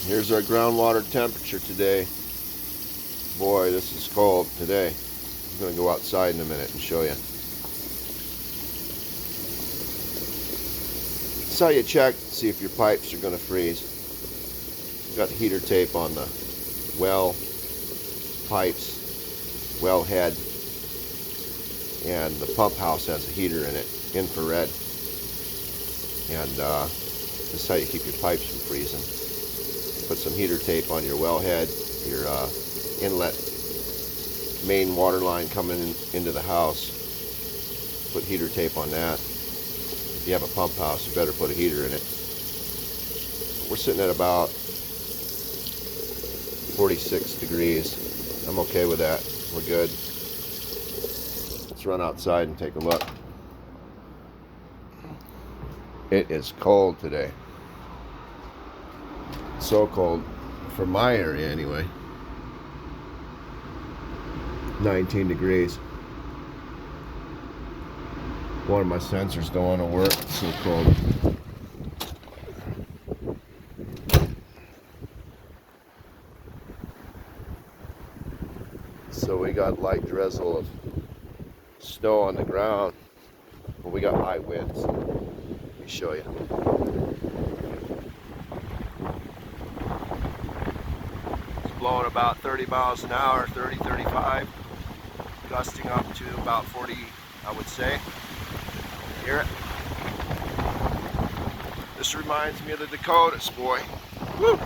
Here's our groundwater temperature today. Boy, this is cold today. I'm going to go outside in a minute and show you. That's how you check to see if your pipes are going to freeze. Got heater tape on the well pipes, well head, and the pump house has a heater in it, infrared. And this is how you keep your pipes from freezing. Put some heater tape on your wellhead, your inlet main water line coming into the house. Put heater tape on that. If you have a pump house, you better put a heater in it. We're sitting at about 46 degrees. I'm okay with that. We're good. Let's run outside and take a look. It is cold today. So cold for my area anyway. 19 degrees. One of my sensors don't want to work. It's so cold. So we got light drizzle of snow on the ground, but we got high winds. Let me show you. It's blowing about 30 miles an hour, 30, 35, gusting up to about 40, I would say. Hear it? This reminds me of the Dakotas, boy. Woo!